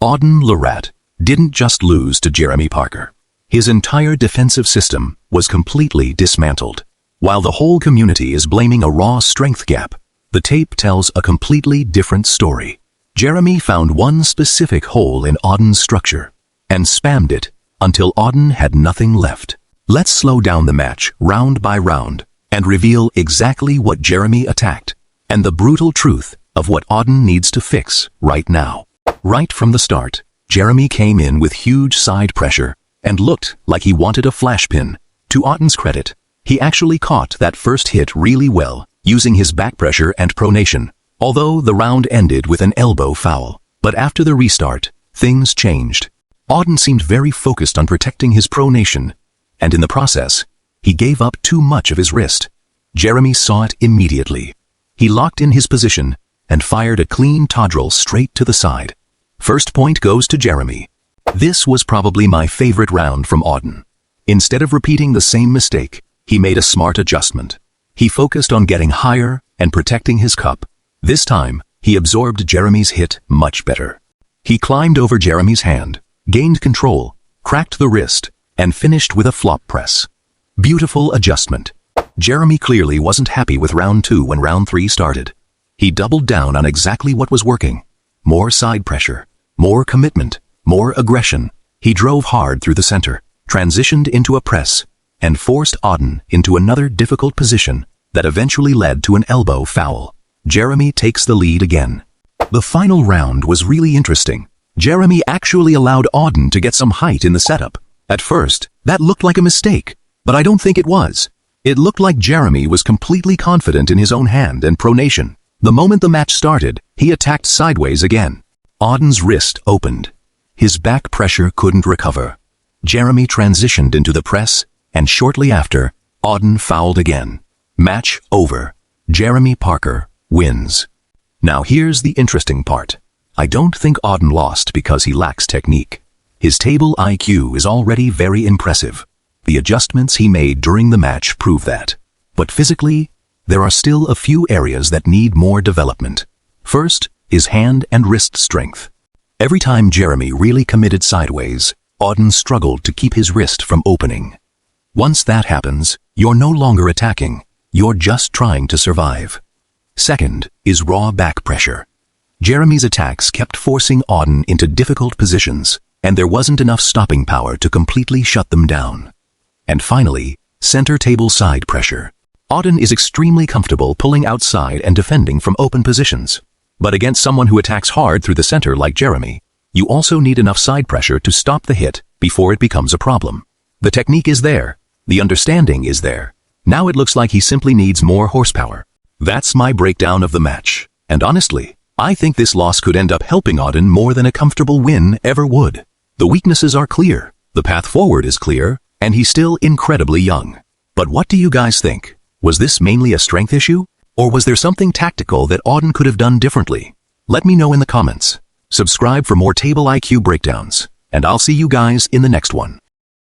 Auden Larratt didn't just lose to Jeremy Parker. His entire defensive system was completely dismantled. While the whole community is blaming a raw strength gap, the tape tells a completely different story. Jeremy found one specific hole in Auden's structure and spammed it until Auden had nothing left. Let's slow down the match round by round and reveal exactly what Jeremy attacked and the brutal truth of what Auden needs to fix right now. Right from the start, Jeremy came in with huge side pressure and looked like he wanted a flash pin. To Auden's credit, he actually caught that first hit really well, using his back pressure and pronation, although the round ended with an elbow foul. But after the restart, things changed. Auden seemed very focused on protecting his pronation, and in the process, he gave up too much of his wrist. Jeremy saw it immediately. He locked in his position and fired a clean Toddroll straight to the side. First point goes to Jeremy. This was probably my favorite round from Auden. Instead of repeating the same mistake, he made a smart adjustment. He focused on getting higher and protecting his cup. This time, he absorbed Jeremy's hit much better. He climbed over Jeremy's hand, gained control, cracked the wrist, and finished with a flop press. Beautiful adjustment. Jeremy clearly wasn't happy with round 2 when round 3 started. He doubled down on exactly what was working. More side pressure, more commitment, more aggression. He drove hard through the center, transitioned into a press, and forced Auden into another difficult position that eventually led to an elbow foul. Jeremy takes the lead again. The final round was really interesting. Jeremy actually allowed Auden to get some height in the setup. At first, that looked like a mistake, but I don't think it was. It looked like Jeremy was completely confident in his own hand and pronation. The moment the match started, he attacked sideways again. Auden's wrist opened. His back pressure couldn't recover. Jeremy transitioned into the press, and shortly after, Auden fouled again. Match over. Jeremy Parker wins. Now here's the interesting part. I don't think Auden lost because he lacks technique. His table IQ is already very impressive. The adjustments he made during the match prove that. But physically, there are still a few areas that need more development. First is hand and wrist strength. Every time Jeremy really committed sideways, Auden struggled to keep his wrist from opening. Once that happens, you're no longer attacking, you're just trying to survive. Second is raw back pressure. Jeremy's attacks kept forcing Auden into difficult positions, and there wasn't enough stopping power to completely shut them down. And finally, center table side pressure. Auden is extremely comfortable pulling outside and defending from open positions. But against someone who attacks hard through the center like Jeremy, you also need enough side pressure to stop the hit before it becomes a problem. The technique is there. The understanding is there. Now it looks like he simply needs more horsepower. That's my breakdown of the match. And honestly, I think this loss could end up helping Auden more than a comfortable win ever would. The weaknesses are clear, the path forward is clear, and he's still incredibly young. But what do you guys think? Was this mainly a strength issue? Or was there something tactical that Auden could have done differently? Let me know in the comments. Subscribe for more table IQ breakdowns, and I'll see you guys in the next one.